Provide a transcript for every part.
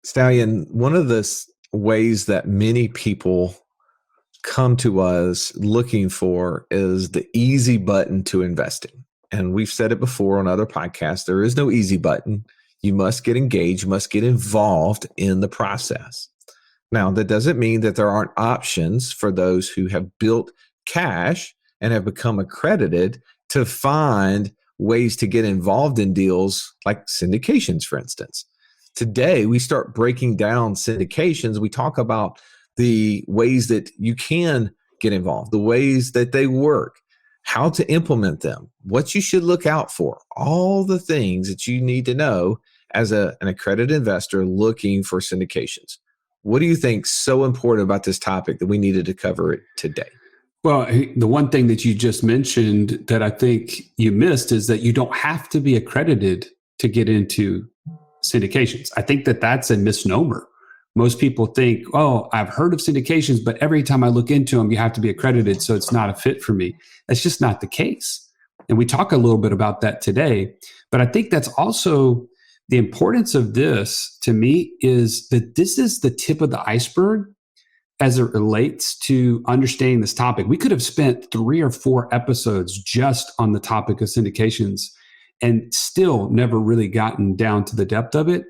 Stallion, one of the ways that many people come to us looking for is the easy button to investing. And we've said it before on other podcasts, there is no easy button. You must get engaged, you must get involved in the process. Now, that doesn't mean that there aren't options for those who have built cash and have become accredited to find ways to get involved in deals like syndications, for instance. Today, we start breaking down syndications. We talk about the ways that you can get involved, the ways that they work, how to implement them, what you should look out for, all the things that you need to know as an accredited investor looking for syndications. What do you think is so important about this topic that we needed to cover it today? Well, the one thing that you just mentioned that I think you missed is that you don't have to be accredited to get into syndications. I think that that's a misnomer. Most people think, oh, I've heard of syndications, but every time I look into them, you have to be accredited, so it's not a fit for me. That's just not the case. And we talk a little bit about that today. But I think that's also the importance of this to me is that this is the tip of the iceberg as it relates to understanding this topic. We could have spent 3 or 4 episodes just on the topic of syndications and still never really gotten down to the depth of it.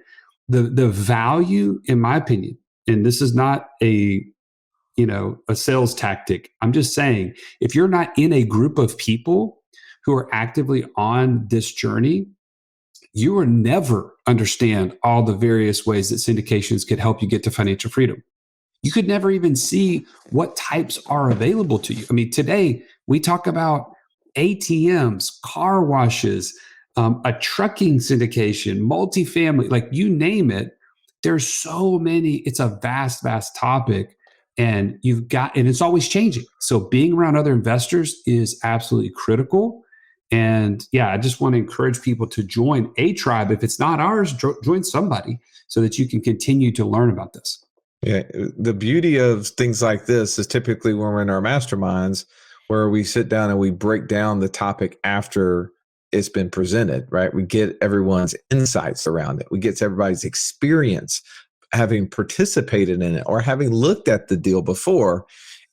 The value, in my opinion, and this is not a sales tactic. I'm just saying, if you're not in a group of people who are actively on this journey, you will never understand all the various ways that syndications could help you get to financial freedom. You could never even see what types are available to you. I mean, today we talk about ATMs, car washes, a trucking syndication, multifamily, like you name it. There's so many. It's a vast, vast topic, and it's always changing. So being around other investors is absolutely critical. And yeah, I just want to encourage people to join a tribe. If it's not ours, join somebody so that you can continue to learn about this. Yeah, the beauty of things like this is typically when we're in our masterminds where we sit down and we break down the topic after it's been presented, right? We get everyone's insights around it. We get everybody's experience having participated in it or having looked at the deal before.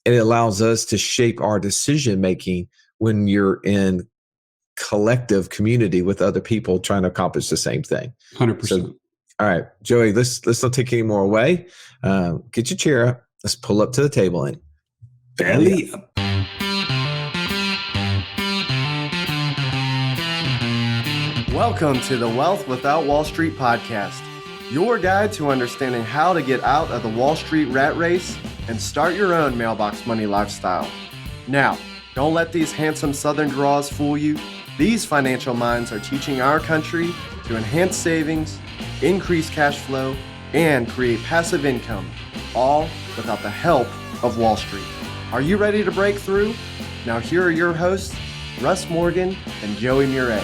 And it allows us to shape our decision-making when you're in collective community with other people trying to accomplish the same thing. 100%. So, all right, Joey, let's not take any more away. Get your chair up. Let's pull up to the table and belly up. Welcome to the Wealth Without Wall Street podcast, your guide to understanding how to get out of the Wall Street rat race and start your own mailbox money lifestyle. Now, don't let these handsome Southern draws fool you. These financial minds are teaching our country to enhance savings, increase cash flow, and create passive income, all without the help of Wall Street. Are you ready to break through? Now here are your hosts, Russ Morgan and Joey Murray.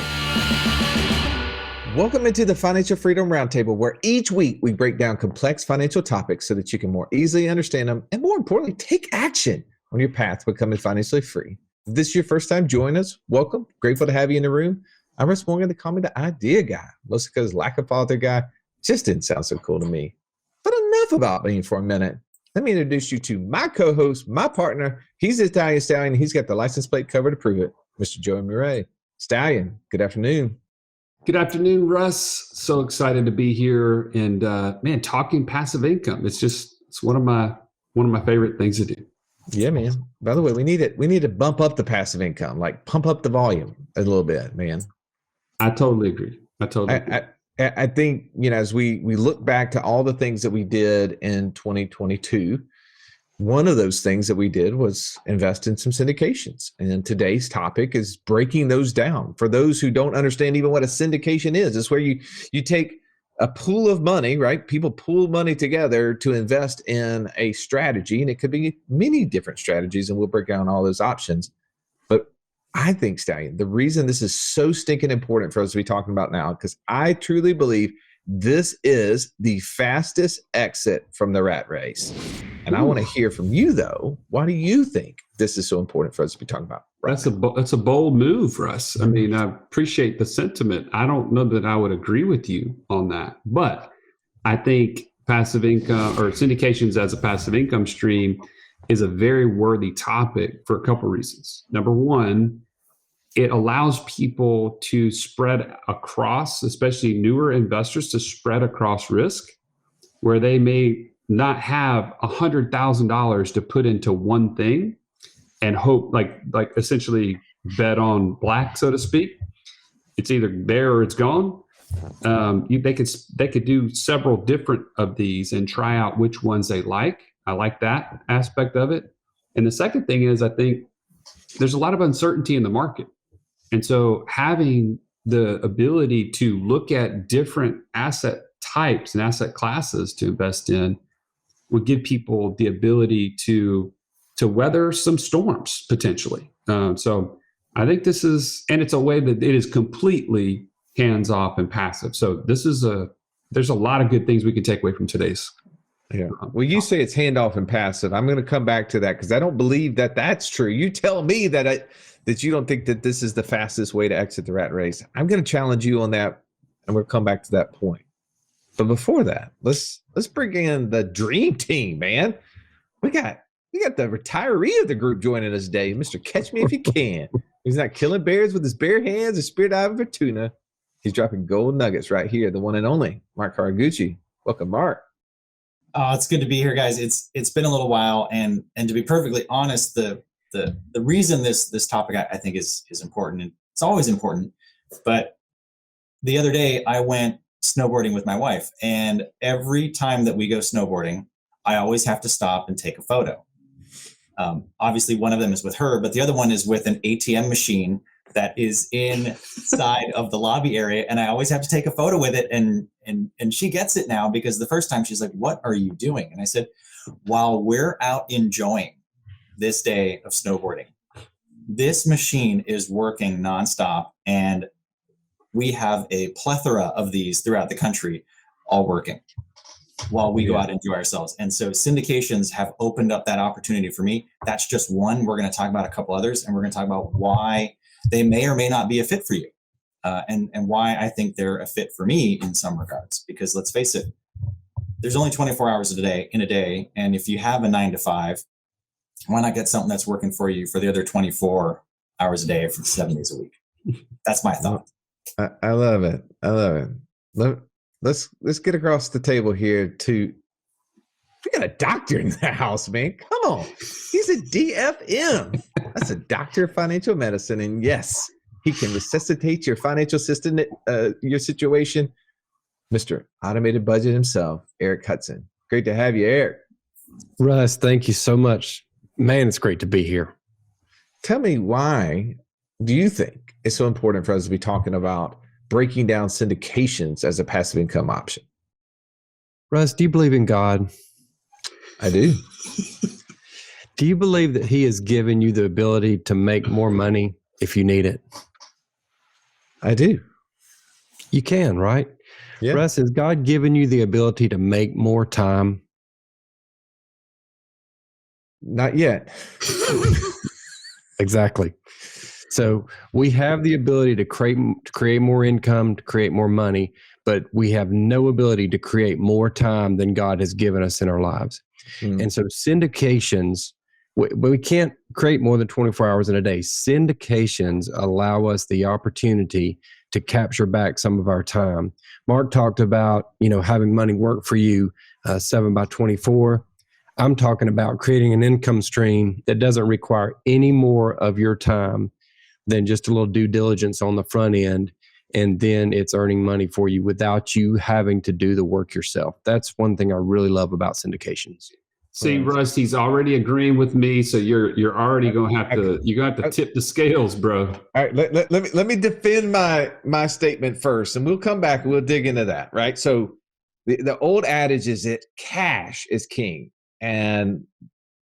Welcome into the Financial Freedom Roundtable, where each week we break down complex financial topics so that you can more easily understand them and, more importantly, take action on your path to becoming financially free. If this is your first time joining us, welcome. Grateful to have you in the room. I'm Russ Morgan. They call me the idea guy, mostly because lack of father guy just didn't sound so cool to me. But enough about me for a minute. Let me introduce you to my co-host, my partner. He's the Italian Stallion. He's got the license plate cover to prove it, Mr. Joey Murray. Stallion, good afternoon. Good afternoon, Russ. So excited to be here and man, talking passive income. It's one of my favorite things to do. Yeah, man. By the way, we need to bump up the passive income, like pump up the volume a little bit, man. I totally agree. I think, as we look back to all the things that we did in 2022, one of those things that we did was invest in some syndications. And today's topic is breaking those down. For those who don't understand even what a syndication is, it's where you take a pool of money, right? People pool money together to invest in a strategy, and it could be many different strategies, and we'll break down all those options. But I think, Stallion, the reason this is so stinking important for us to be talking about now, because I truly believe this is the fastest exit from the rat race. And I want to hear from you, though. Why do you think this is so important for us to be talking about? That's a bold move for us. I mean, I appreciate the sentiment. I don't know that I would agree with you on that, but I think passive income or syndications as a passive income stream is a very worthy topic for a couple reasons. Number one, it allows people to spread across, especially newer investors, to spread across risk, where they may not have $100,000 to put into one thing and hope, like essentially bet on black, so to speak. It's either there or it's gone. They could do several different of these and try out which ones they like. I like that aspect of it. And the second thing is, I think there's a lot of uncertainty in the market. And so having the ability to look at different asset types and asset classes to invest in would give people the ability to weather some storms potentially. So I think this is, and it's a way that it is completely hands off and passive. So there's a lot of good things we can take away from today's. Yeah. Well, you say it's handoff and passive. I'm going to come back to that because I don't believe that that's true. You tell me that you don't think that this is the fastest way to exit the rat race. I'm going to challenge you on that, and we'll come back to that point. But before that, let's bring in the dream team, man. We got the retiree of the group joining us today, Mr. Catch Me If You Can. He's not killing bears with his bare hands or spear diving for tuna. He's dropping gold nuggets right here, the one and only Mark Haraguchi. Welcome, Mark. Oh, it's good to be here, guys. It's been a little while, and to be perfectly honest, the reason this topic I think is important, and it's always important, but the other day I went snowboarding with my wife, and every time that we go snowboarding, I always have to stop and take a photo. Obviously, one of them is with her, but the other one is with an ATM machine that is inside of the lobby area, and I always have to take a photo with it. And she gets it now, because the first time she's like, "What are you doing?" And I said, "While we're out enjoying this day of snowboarding, this machine is working nonstop, and we have a plethora of these throughout the country, all working while we go out and enjoy ourselves." And so syndications have opened up that opportunity for me. That's just one. We're going to talk about a couple others, and we're going to talk about why they may or may not be a fit for you, and why I think they're a fit for me in some regards. Because let's face it, there's only 24 hours in a day, and if you have a 9 to 5, why not get something that's working for you for the other 24 hours a day for 7 days a week? That's my thought. I love it. I love it. Let's get across the table here to. We got a doctor in the house, man. Come on. He's a DFM. That's a doctor of financial medicine. And yes, he can resuscitate your financial system, your situation. Mr. Automated Budget himself, Eric Hudson. Great to have you, Eric. Russ, thank you so much. Man, it's great to be here. Tell me, why do you think it's so important for us to be talking about breaking down syndications as a passive income option? Russ, do you believe in God? I do. Do you believe that he has given you the ability to make more money if you need it? I do. You can, right? Yeah. Russ, has God given you the ability to make more time? Not yet. Exactly. So we have the ability to create more income, to create more money, but we have no ability to create more time than God has given us in our lives. And so syndications, we can't create more than 24 hours in a day. Syndications allow us the opportunity to capture back some of our time. Mark talked about, having money work for you 7 by 24. I'm talking about creating an income stream that doesn't require any more of your time than just a little due diligence on the front end. And then it's earning money for you without you having to do the work yourself. That's one thing I really love about syndications. See, Russ, he's already agreeing with me. So you're already going to have to tip the scales, bro. All right, let me defend my statement first, and we'll come back and we'll dig into that. Right. So the old adage is that cash is king, and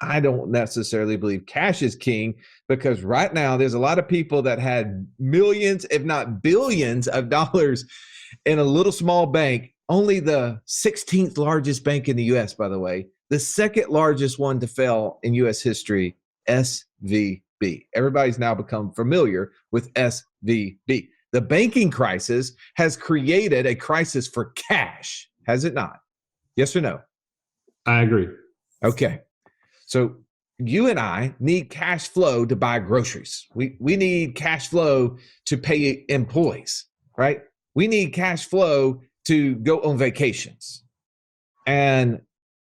I don't necessarily believe cash is king, because right now there's a lot of people that had millions, if not billions of dollars in a little small bank. Only the 16th largest bank in the U.S., by the way, the second largest one to fail in U.S. history, SVB. Everybody's now become familiar with SVB. The banking crisis has created a crisis for cash, has it not? Yes or no? I agree. Okay. So you and I need cash flow to buy groceries. We need cash flow to pay employees, right? We need cash flow to go on vacations. And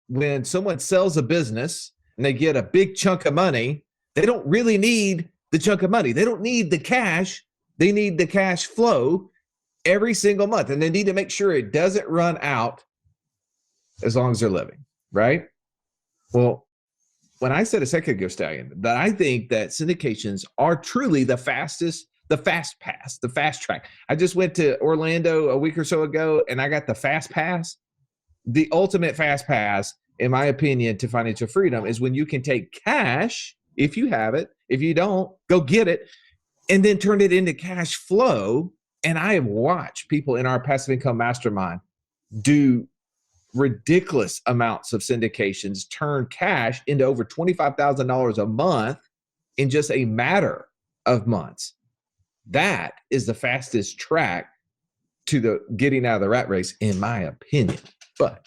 when someone sells a business and they get a big chunk of money, they don't really need the chunk of money. They don't need the cash. They need the cash flow every single month. And they need to make sure it doesn't run out as long as they're living, right? Well, when I said a second ago, Stallion, that I think that syndications are truly the fast pass, the fast track. I just went to Orlando a week or so ago and I got the fast pass. The ultimate fast pass, in my opinion, to financial freedom is when you can take cash, if you have it. If you don't, go get it and then turn it into cash flow. And I have watched people in our passive income mastermind do ridiculous amounts of syndications, turn cash into over $25,000 a month in just a matter of months. That is the fastest track to the getting out of the rat race, in my opinion. But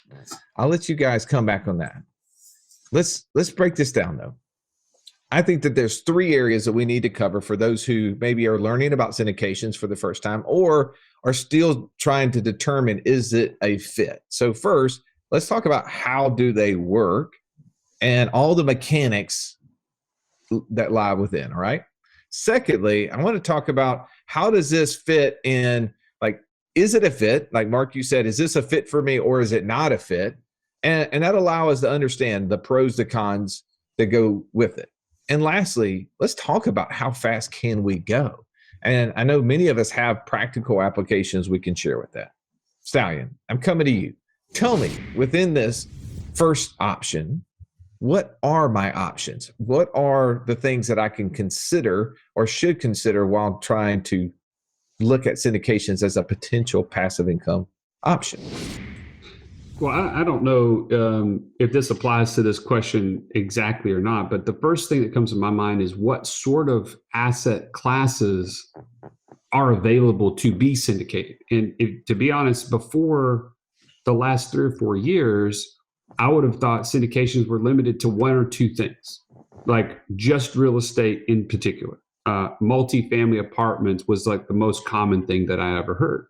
I'll let you guys come back on that. Let's break this down, though. I think that there's 3 areas that we need to cover for those who maybe are learning about syndications for the first time or are still trying to determine, is it a fit? So first, let's talk about how do they work and all the mechanics that lie within, all right? Secondly, I want to talk about how does this fit in, like, is it a fit? Like Mark, you said, is this a fit for me or is it not a fit? And that allow us to understand the pros, the cons that go with it. And lastly, let's talk about how fast can we go? And I know many of us have practical applications we can share with that. Stallion, I'm coming to you. Tell me, within this first option, what are my options? What are the things that I can consider or should consider while trying to look at syndications as a potential passive income option? Well, I don't know if this applies to this question exactly or not, but the first thing that comes to my mind is what sort of asset classes are available to be syndicated. And to be honest, before the last 3 or 4 years, I would have thought syndications were limited to 1 or 2 things, like just real estate in particular. Multifamily apartments was like the most common thing that I ever heard.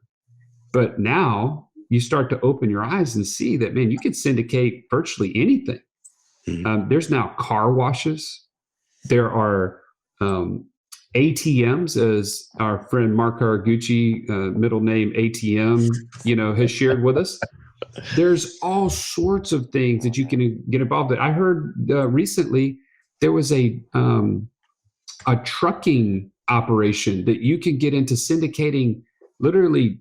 But now you start to open your eyes and see that, man, you can syndicate virtually anything. There's now car washes. There are ATMs, as our friend Mark Haraguchi, middle name ATM, has shared with us. There's all sorts of things that you can get involved in. I heard recently there was a trucking operation that you could get into syndicating, literally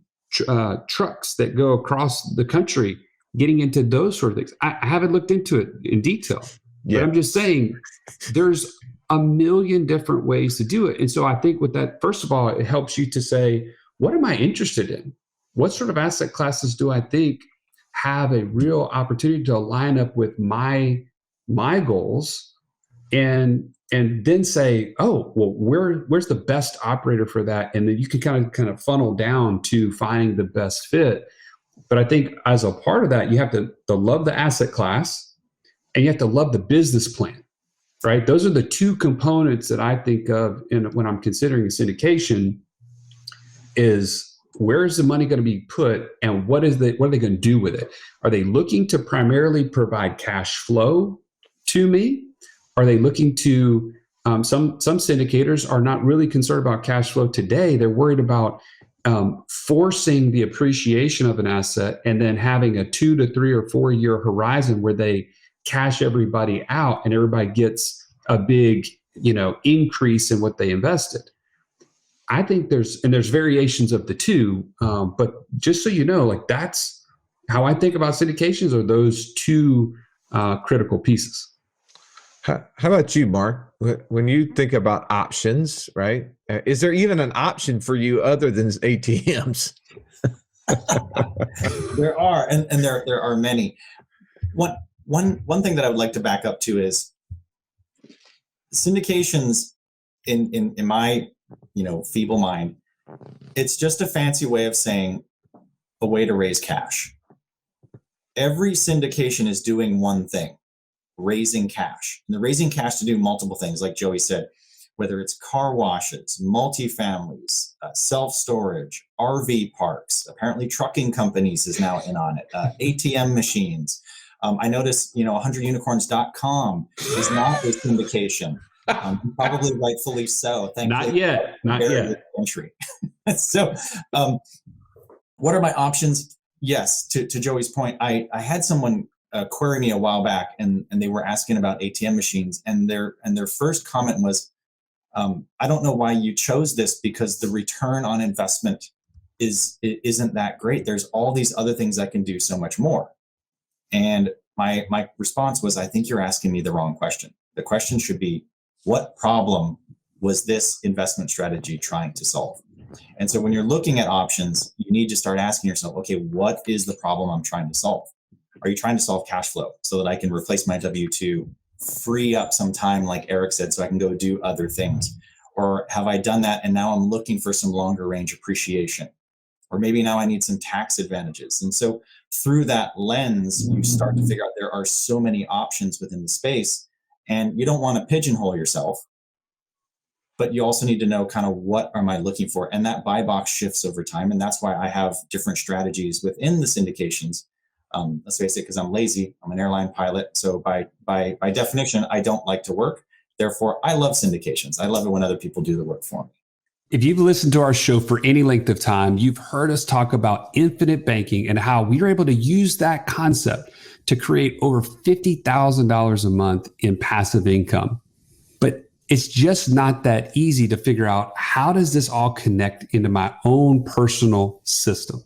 trucks that go across the country, getting into those sort of things. I haven't looked into it in detail, but I'm just saying there's a million different ways to do it. And so I think with that, first of all, it helps you to say, what am I interested in? What sort of asset classes do I think have a real opportunity to line up with my goals? And then say, oh, well, where's the best operator for that? And then you can kind of funnel down to finding the best fit. But I think as a part of that, you have to love the asset class and you have to love the business plan, right? Those are the 2 components that I think of when I'm considering a syndication is, where is the money going to be put and what are they going to do with it? Are they looking to primarily provide cash flow to me? Are they looking to, some syndicators are not really concerned about cash flow today. They're worried about forcing the appreciation of an asset and then having a 2 to 3 or 4 year horizon where they cash everybody out and everybody gets a big, increase in what they invested. I think there's variations of the 2, but just so you know, like that's how I think about syndications, are those 2 critical pieces. How about you, Mark? When you think about options, right? Is there even an option for you other than ATMs? There are, and there are many. One thing that I would like to back up to is syndications. In my feeble mind, it's just a fancy way of saying a way to raise cash. every syndication is doing one thing, raising cash. And they're raising cash to do multiple things, like Joey said, whether it's car washes, multifamilies, self-storage, RV parks. Apparently trucking companies is now in on it, ATM machines. I noticed, 100unicorns.com is not a syndication. Probably rightfully so. Not yet. Entry. So what are my options? Yes, to Joey's point, I had someone query me a while back, and they were asking about ATM machines, and their first comment was, I don't know why you chose this, because the return on investment isn't that great. There's all these other things I can do so much more. And my response was, I think you're asking me the wrong question. The question should be, what problem was this investment strategy trying to solve? And so when you're looking at options, you need to start asking yourself, okay, what is the problem I'm trying to solve? Are you trying to solve cash flow so that I can replace my W-2, free up some time, like Eric said, so I can go do other things? Or have I done that and now I'm looking for some longer range appreciation? Or maybe now I need some tax advantages. And so through that lens, you start to figure out there are so many options within the space, and you don't want to pigeonhole yourself, but you also need to know kind of what am I looking for? And that buy box shifts over time. And that's why I have different strategies within the syndications. Let's face it, because I'm lazy. I'm an airline pilot. So by definition, I don't like to work. Therefore, I love syndications. I love it when other people do the work for me. If you've listened to our show for any length of time, you've heard us talk about infinite banking and how we were able to use that concept to create over $50,000 a month in passive income. But it's just not that easy to figure out, how does this all connect into my own personal system?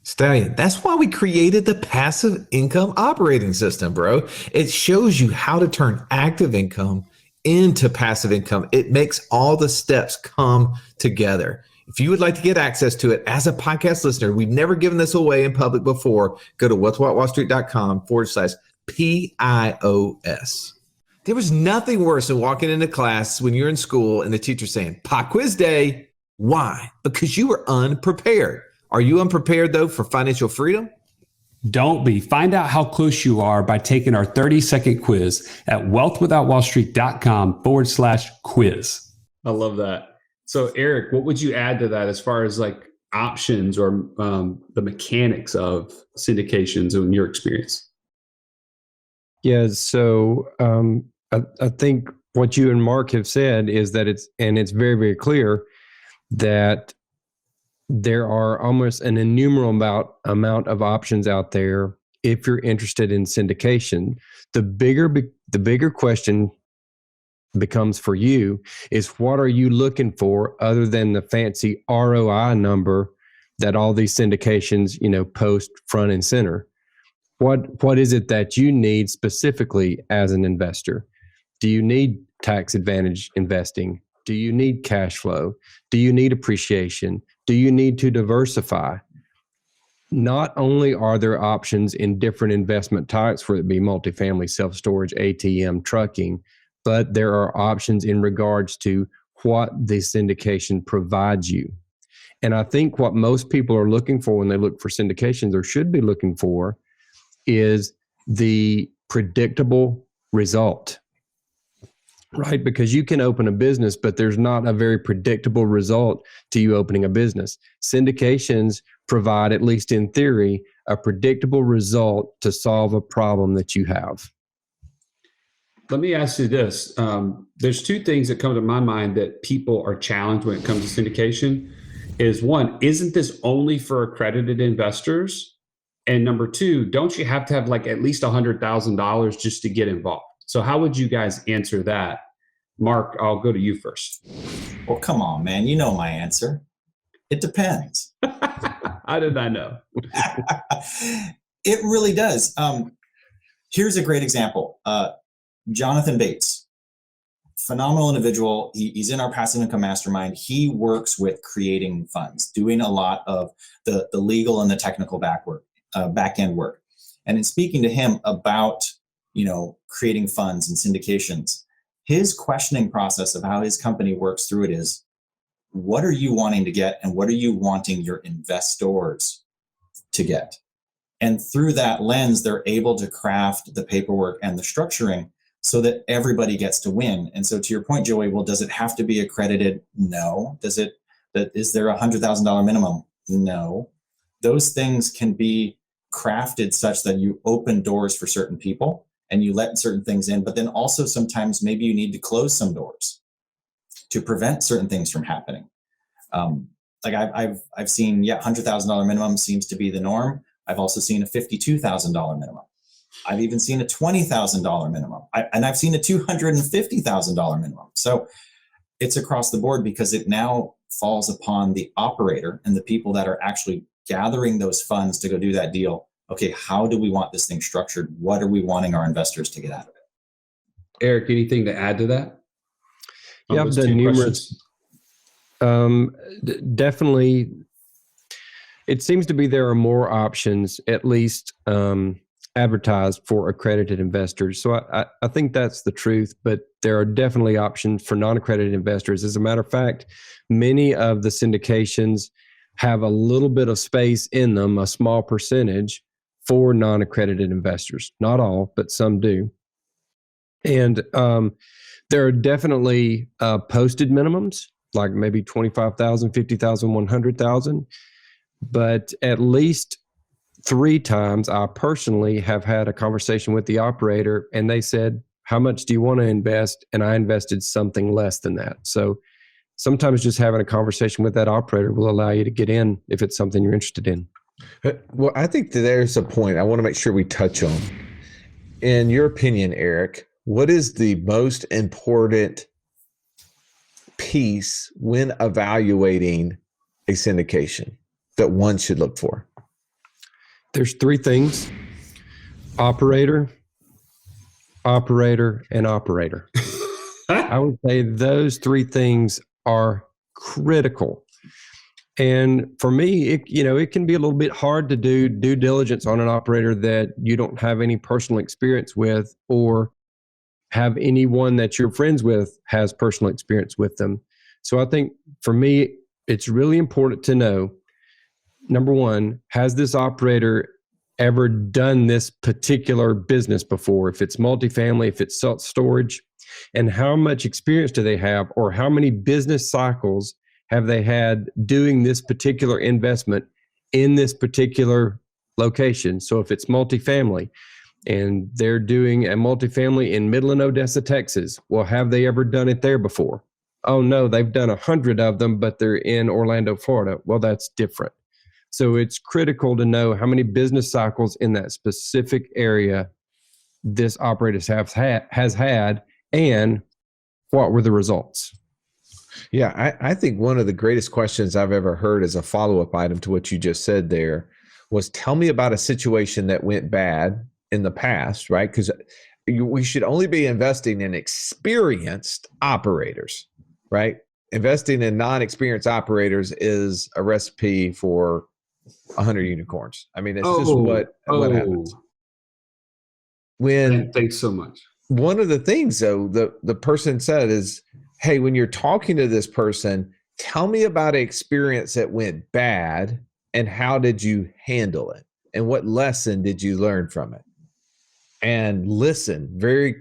Stallion, that's why we created the passive income operating system, bro. It shows you how to turn active income into passive income. It makes all the steps come together. If you would like to get access to it as a podcast listener, we've never given this away in public before. Go to what'swhatwallstreet.com/PIOS. There was nothing worse than walking into class when you're in school and the teacher saying, pop quiz day. Why? Because you were unprepared. Are you unprepared, though, for financial freedom? Don't be. Find out how close you are by taking our 30-second quiz at wealthwithoutwallstreet.com/quiz. I love that. So, Eric, what would you add to that as far as like options or the mechanics of syndications in your experience? Yeah, so I think what you and Mark have said is that it's very, very clear that there are almost an innumerable amount of options out there if you're interested in syndication. The bigger question becomes for you is, what are you looking for other than the fancy ROI number that all these syndications, post front and center? What is it that you need specifically as an investor? Do you need tax advantage investing? Do you need cash flow? Do you need appreciation? Do you need to diversify? Not only are there options in different investment types, whether it be multifamily, self-storage, ATM, trucking, but there are options in regards to what the syndication provides you. And I think what most people are looking for when they look for syndications, or should be looking for, is the predictable result. Right? Because you can open a business, but there's not a very predictable result to you opening a business. Syndications provide, at least in theory, a predictable result to solve a problem that you have. Let me ask you this. There's two things that come to my mind that people are challenged when it comes to syndication. Is one, isn't this only for accredited investors? And number two, don't you have to have like at least $100,000 just to get involved? So how would you guys answer that? Mark, I'll go to you first. Well, come on, man. You know my answer. It depends. How did I know? It really does. Here's a great example. Jonathan Bates, phenomenal individual. He's in our passive income mastermind. He works with creating funds, doing a lot of the legal and the technical back end work. And in speaking to him about creating funds and syndications, his questioning process of how his company works through it is, what are you wanting to get and what are you wanting your investors to get? And through that lens, they're able to craft the paperwork and the structuring so that everybody gets to win. And so to your point, Joey, well, does it have to be accredited? No. Is there a $100,000 minimum? No. Those things can be crafted such that you open doors for certain people and you let certain things in, but then also sometimes maybe you need to close some doors to prevent certain things from happening. Like I've seen, $100,000 minimum seems to be the norm. I've also seen a $52,000 minimum. I've even seen a $20,000 minimum, and I've seen a $250,000 minimum. So it's across the board because it now falls upon the operator and the people that are actually gathering those funds to go do that deal. Okay, how do we want this thing structured? What are we wanting our investors to get out of it? Eric, anything to add to that? Yeah, I've done numerous. Definitely, it seems to be there are more options, at least advertised for accredited investors. So I think that's the truth, but there are definitely options for non-accredited investors. As a matter of fact, many of the syndications have a little bit of space in them, a small percentage for non-accredited investors. Not all, but some do. And there are definitely posted minimums, like maybe 25,000, 50,000, 100,000. But at least 3 times I personally have had a conversation with the operator and they said, how much do you want to invest? And I invested something less than that. So sometimes just having a conversation with that operator will allow you to get in if it's something you're interested in. Well, I think that there's a point I want to make sure we touch on. In your opinion, Eric, what is the most important piece when evaluating a syndication that one should look for? There's 3 things: operator, operator, and operator. I would say those 3 things are critical. And for me, it can be a little bit hard to do due diligence on an operator that you don't have any personal experience with, or have anyone that you're friends with has personal experience with them. So I think for me, it's really important to know, number one, has this operator ever done this particular business before? If it's multifamily, if it's self-storage, and how much experience do they have, or how many business cycles have they had doing this particular investment in this particular location? So if it's multifamily and they're doing a multifamily in Midland, Odessa, Texas, well, have they ever done it there before? Oh no, they've done 100 of them, but they're in Orlando, Florida. Well, that's different. So it's critical to know how many business cycles in that specific area this operator has had, and what were the results. Yeah, I think one of the greatest questions I've ever heard as a follow-up item to what you just said there was, tell me about a situation that went bad in the past, right? Because we should only be investing in experienced operators, right? Investing in non-experienced operators is a recipe for 100 unicorns. I mean, it's just what happens. Thanks so much. One of the things, though, the person said is, hey, when you're talking to this person, tell me about an experience that went bad and how did you handle it? And what lesson did you learn from it? And listen very,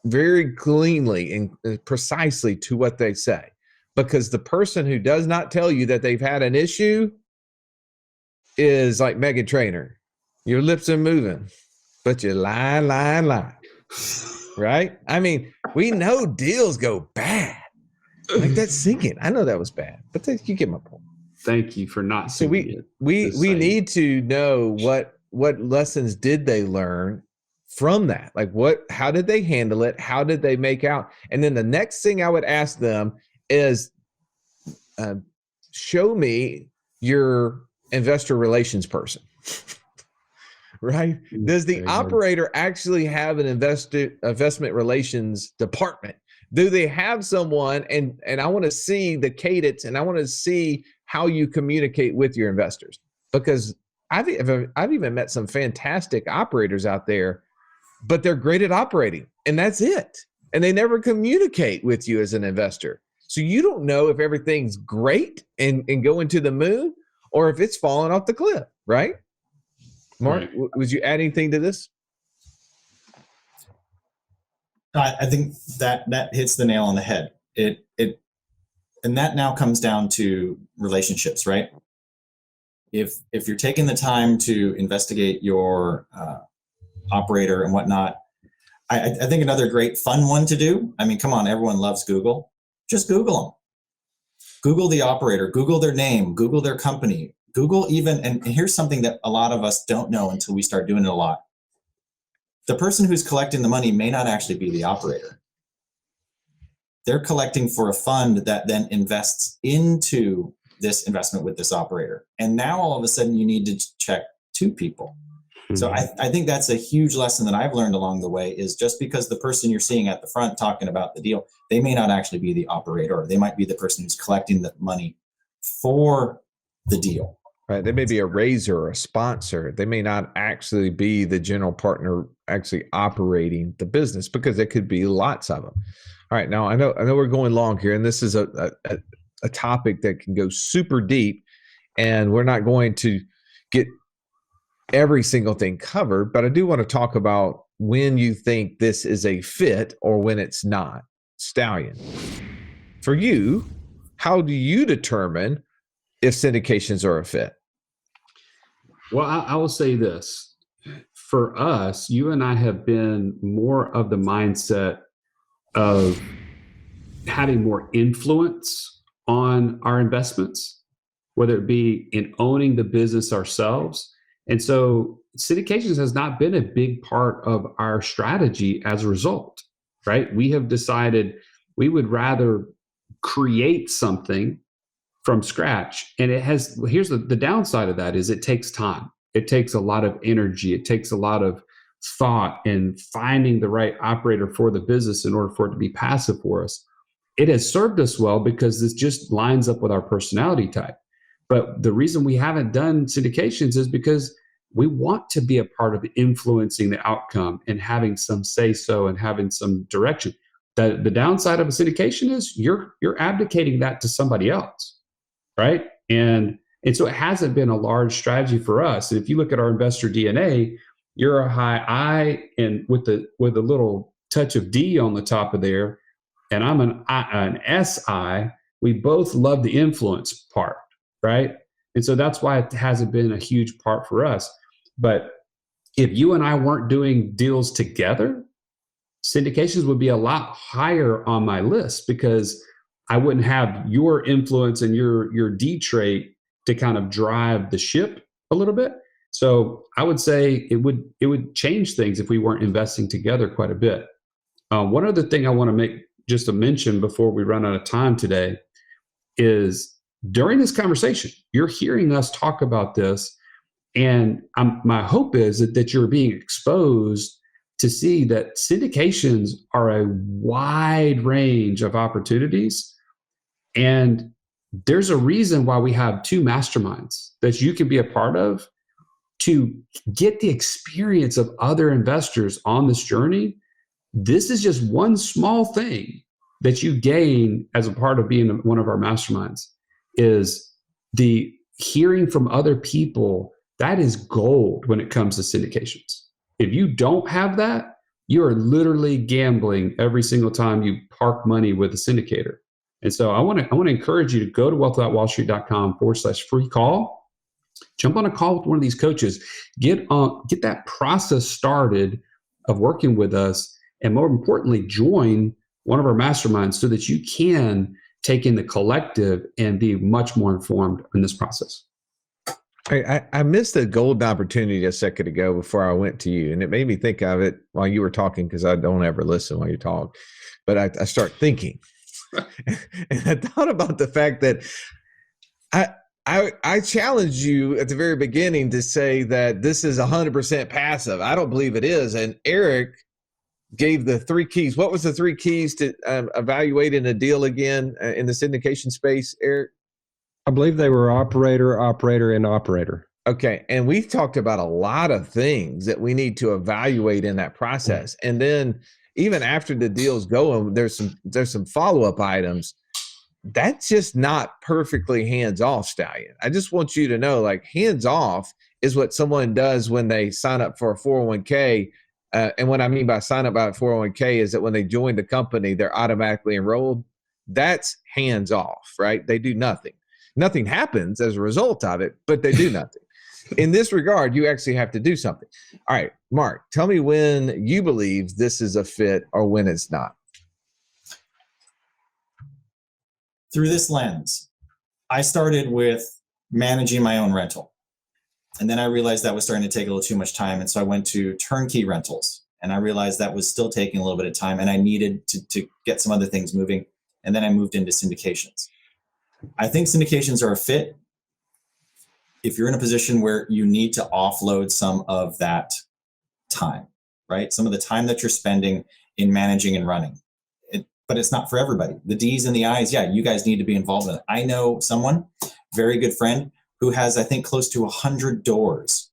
very cleanly and precisely to what they say. Because the person who does not tell you that they've had an issue is like Meghan Trainor. Your lips are moving, but you lie. Right? I mean, we know deals go bad. Like, that's sinking. I know that was bad, but you get my point. Thank you for not. So we need to know what lessons did they learn from that? Like, how did they handle it? How did they make out? And then the next thing I would ask them is, show me your investor relations person. Right? Does the operator actually have an investment relations department? Do they have someone? And I want to see the cadence, and I want to see how you communicate with your investors, because I've even met some fantastic operators out there, but they're great at operating, and that's it. And they never communicate with you as an investor. So you don't know if everything's great and going to the moon, or if it's falling off the cliff, right? Mark, Right. would you add anything to this? I think that hits the nail on the head. And that now comes down to relationships, right? If you're taking the time to investigate your operator and whatnot, I think another great fun one to do. I mean, come on, everyone loves Google. Just Google them. Google the operator, Google their name, Google their company, Google even, and here's something that a lot of us don't know until we start doing it a lot. The person who's collecting the money may not actually be the operator. They're collecting for a fund that then invests into this investment with this operator. And now all of a sudden you need to check two people. So I think that's a huge lesson that I've learned along the way is just because the person you're seeing at the front talking about the deal, they may not actually be the operator, or they might be the person who's collecting the money for the deal. Right. They may be a raiser or a sponsor. They may not actually be the general partner actually operating the business, because there could be lots of them. All right. Now I know we're going long here, and this is a topic that can go super deep, and we're not going to get every single thing covered, but I do want to talk about when you think this is a fit or when it's not. Stallion, for you, how do you determine if syndications are a fit? Well, I will say this. For us, you and I have been more of the mindset of having more influence on our investments, whether it be in owning the business ourselves. And so syndications has not been a big part of our strategy as a result, right? We have decided we would rather create something from scratch. And here's the downside of that is it takes time. It takes a lot of energy. It takes a lot of thought and finding the right operator for the business in order for it to be passive for us. It has served us well because this just lines up with our personality type. But the reason we haven't done syndications is because we want to be a part of influencing the outcome and having some say so and having some direction. The downside of a syndication is you're abdicating that to somebody else, right? And so it hasn't been a large strategy for us. And if you look at our investor DNA, you're a high I, and with a little touch of D on the top of there, and I'm an SI. We both love the influence part, right? And so that's why it hasn't been a huge part for us. But if you and I weren't doing deals together, syndications would be a lot higher on my list because I wouldn't have your influence and your D trait to kind of drive the ship a little bit. So I would say it would change things if we weren't investing together quite a bit. One other thing I want to make just a mention before we run out of time today is during this conversation, you're hearing us talk about this, and my hope is that you're being exposed to see that syndications are a wide range of opportunities. And there's a reason why we have 2 masterminds that you can be a part of to get the experience of other investors on this journey. This is just one small thing that you gain as a part of being one of our masterminds, is the hearing from other people. That is gold when it comes to syndications. If you don't have that, you are literally gambling every single time you park money with a syndicator. And so I want to encourage you to go to wealthwithoutwallstreet.com/free call. Jump on a call with one of these coaches. Get that process started of working with us, and more importantly, join one of our masterminds so that you can take in the collective and be much more informed in this process. I missed a golden opportunity a second ago before I went to you, and it made me think of it while you were talking, because I don't ever listen while you talk, but I start thinking. And I thought about the fact that I challenged you at the very beginning to say that this is 100% passive. I don't believe it is. And Eric gave the 3 keys. What was the 3 keys to evaluating a deal again in the syndication space, Eric? I believe they were operator, and operator. Okay. And we talked about a lot of things that we need to evaluate in that process. And then even after the deal's going, there's some follow-up items. That's just not perfectly hands-off, Stallion. I just want you to know, like, hands-off is what someone does when they sign up for a 401k. And what I mean by sign up by a 401k is that when they join the company, they're automatically enrolled. That's hands off, right? They do nothing. Nothing happens as a result of it, but they do nothing. In this regard, you actually have to do something. All right, Mark, tell me when you believe this is a fit or when it's not. Through this lens, I started with managing my own rental. And then I realized that was starting to take a little too much time. And so I went to turnkey rentals. And I realized that was still taking a little bit of time. And I needed to get some other things moving. And then I moved into syndications. I think syndications are a fit if you're in a position where you need to offload some of that time, right? Some of the time that you're spending in managing and running. But it's not for everybody. The D's and the I's, yeah, you guys need to be involved in it. I know someone, very good friend, who has, I think, close to 100 doors.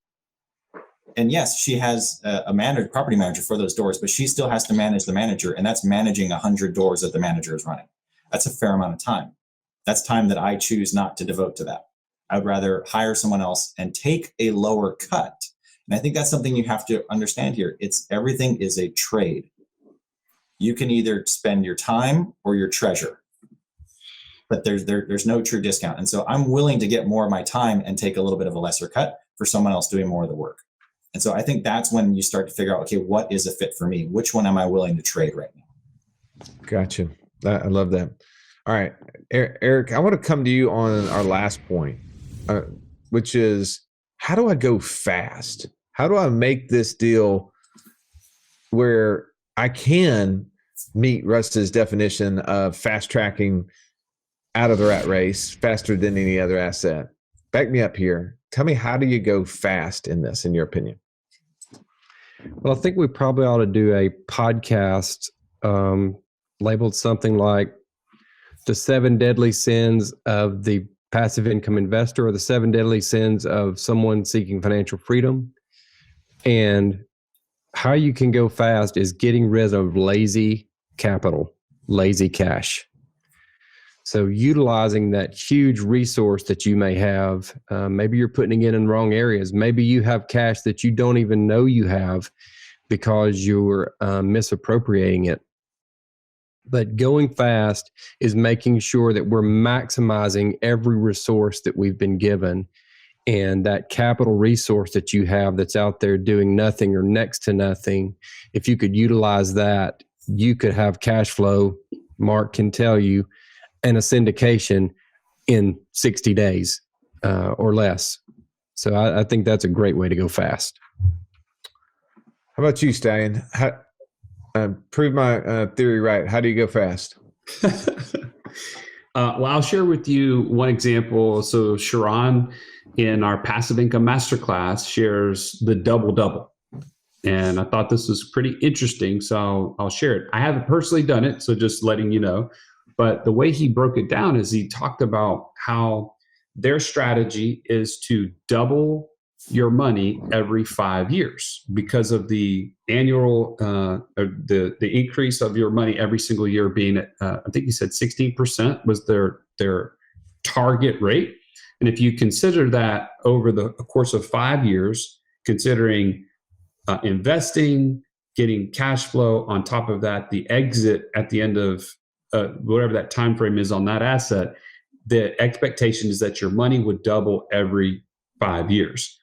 And yes, she has a property manager for those doors, but she still has to manage the manager, and that's managing 100 doors that the manager is running. That's a fair amount of time. That's time that I choose not to devote to that. I would rather hire someone else and take a lower cut. And I think that's something you have to understand here. Everything is a trade. You can either spend your time or your treasure, but there's no true discount. And so I'm willing to get more of my time and take a little bit of a lesser cut for someone else doing more of the work. And so I think that's when you start to figure out, okay, what is a fit for me? Which one am I willing to trade right now? Gotcha. I love that. All right, Eric, I want to come to you on our last point, which is, how do I go fast? How do I make this deal where I can meet Russ's definition of fast tracking out of the rat race faster than any other asset? Back me up here. Tell me, how do you go fast in this, in your opinion? Well, I think we probably ought to do a podcast labeled something like The 7 Deadly Sins of the Passive Income Investor, or The 7 Deadly Sins of Someone Seeking Financial Freedom. And how you can go fast is getting rid of lazy capital, lazy cash. So utilizing that huge resource that you may have, maybe you're putting it in wrong areas. Maybe you have cash that you don't even know you have because you're misappropriating it. But going fast is making sure that we're maximizing every resource that we've been given. And that capital resource that you have that's out there doing nothing or next to nothing, if you could utilize that, you could have cash flow, Mark can tell you, and a syndication in 60 days or less. So I think that's a great way to go fast. How about you, Stallion? Prove my theory right. How do you go fast? Well, I'll share with you one example. So Sharon in our Passive Income Masterclass shares the double-double. And I thought this was pretty interesting, so I'll share it. I haven't personally done it, so just letting you know. But the way he broke it down is he talked about how their strategy is to double your money every 5 years because of the annual, the increase of your money every single year being at, I think he said 16% was their target rate. And if you consider that over the course of 5 years, considering investing, getting cash flow on top of that, the exit at the end of whatever that time frame is on that asset, the expectation is that your money would double every 5 years.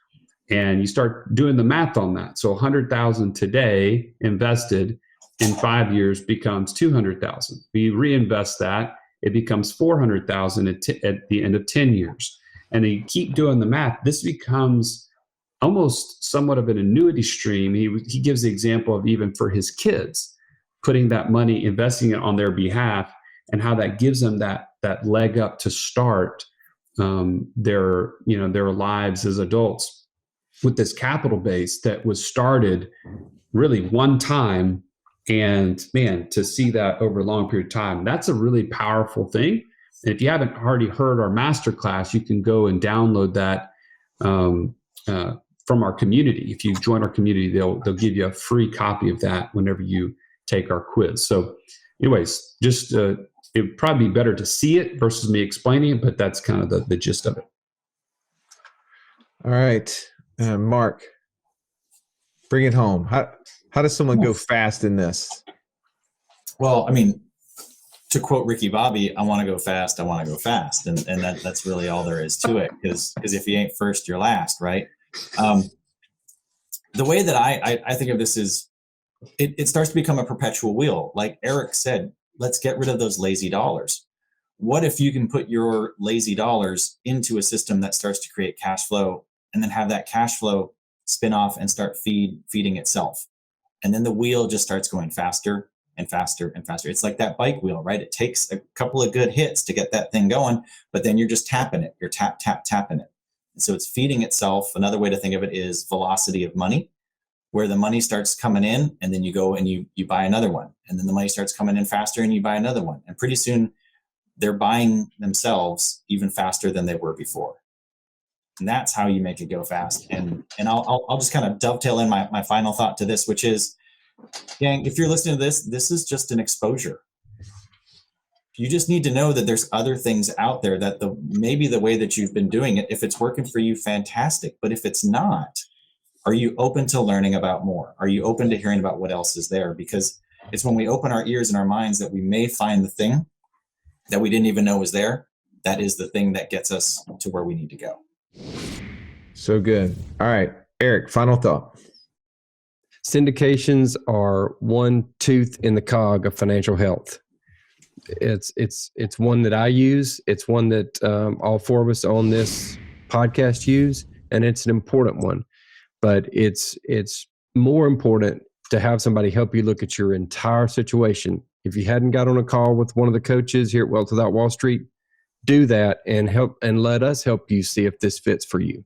And you start doing the math on that. So 100,000 today invested in 5 years becomes 200,000. You reinvest that, it becomes 400,000 at the end of 10 years. And you keep doing the math. This becomes almost somewhat of an annuity stream. He gives the example of even for his kids, putting that money, investing it on their behalf, and how that gives them that leg up to start their lives as adults with this capital base that was started really one time. And man, to see that over a long period of time, that's a really powerful thing. And if you haven't already heard our masterclass, you can go and download that from our community. If you join our community, they'll give you a free copy of that whenever you take our quiz. So anyways, just it would probably be better to see it versus me explaining it, but that's kind of the gist of it. All right. Mark, bring it home. How does someone go fast in this? Well, I mean, to quote Ricky Bobby, I want to go fast. I want to go fast. And that's really all there is to it. Because if you ain't first, you're last, right? The way that I think of this is it starts to become a perpetual wheel. Like Eric said, let's get rid of those lazy dollars. What if you can put your lazy dollars into a system that starts to create cash flow, and then have that cash flow spin off and start feeding itself? And then the wheel just starts going faster and faster and faster. It's like that bike wheel, right? It takes a couple of good hits to get that thing going, but then you're just tapping it. You're tapping it. And so it's feeding itself. Another way to think of it is velocity of money, where the money starts coming in, and then you go and you buy another one. And then the money starts coming in faster, and you buy another one. And pretty soon they're buying themselves even faster than they were before. And that's how you make it go fast. And I'll just kind of dovetail in my final thought to this, which is, gang, if you're listening to this is just an exposure. You just need to know that there's other things out there that maybe the way that you've been doing it, if it's working for you, fantastic. But if it's not, are you open to learning about more? Are you open to hearing about what else is there? Because it's when we open our ears and our minds that we may find the thing that we didn't even know was there. That is the thing that gets us to where we need to go. So good. All right, Eric, final thought. Syndications are one tooth in the cog of financial health. It's one that I use. It's one that all four of us on this podcast use, and it's an important one. But it's more important to have somebody help you look at your entire situation. If you hadn't got on a call with one of the coaches here at Wealth Without Wall Street, do that and let us help you see if this fits for you.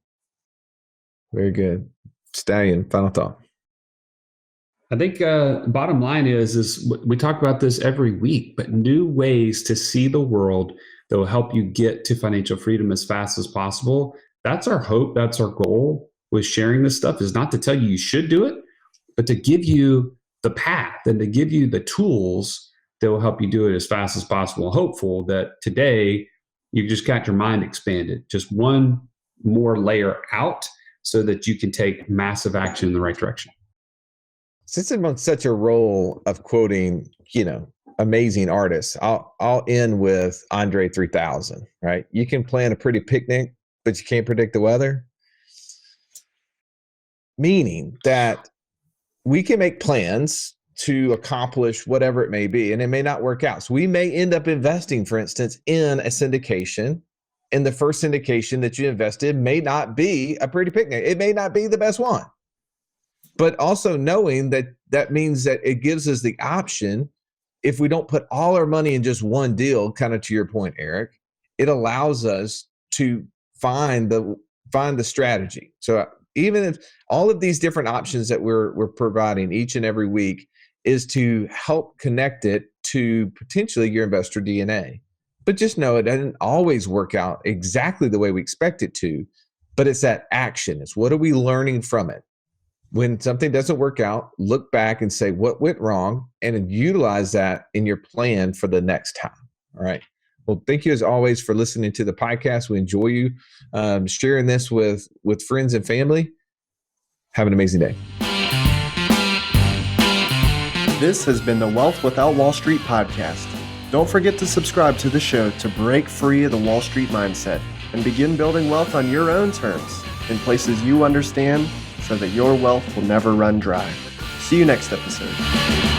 Very good. Stallion, final thought. I think bottom line is we talk about this every week, but new ways to see the world that will help you get to financial freedom as fast as possible. That's our hope. That's our goal with sharing this stuff, is not to tell you should do it, but to give you the path and to give you the tools that will help you do it as fast as possible. Hopeful that today you've just got your mind expanded, just one more layer out so that you can take massive action in the right direction. Since I'm on such a role of quoting, amazing artists, I'll end with Andre 3000, right? You can plan a pretty picnic, but you can't predict the weather. Meaning that we can make plans to accomplish whatever it may be, and it may not work out. So we may end up investing, for instance, in a syndication, and the first syndication that you invested may not be a pretty picnic. It may not be the best one. But also knowing that means that it gives us the option, if we don't put all our money in just one deal, kind of to your point, Eric, it allows us to find the strategy. So even if all of these different options that we're providing each and every week is to help connect it to potentially your investor DNA. But just know it doesn't always work out exactly the way we expect it to, but it's that action. It's what are we learning from it? When something doesn't work out, look back and say what went wrong and utilize that in your plan for the next time. All right. Well, thank you as always for listening to the podcast. We enjoy you sharing this with friends and family. Have an amazing day. This has been the Wealth Without Wall Street podcast. Don't forget to subscribe to the show to break free of the Wall Street mindset and begin building wealth on your own terms in places you understand, so that your wealth will never run dry. See you next episode.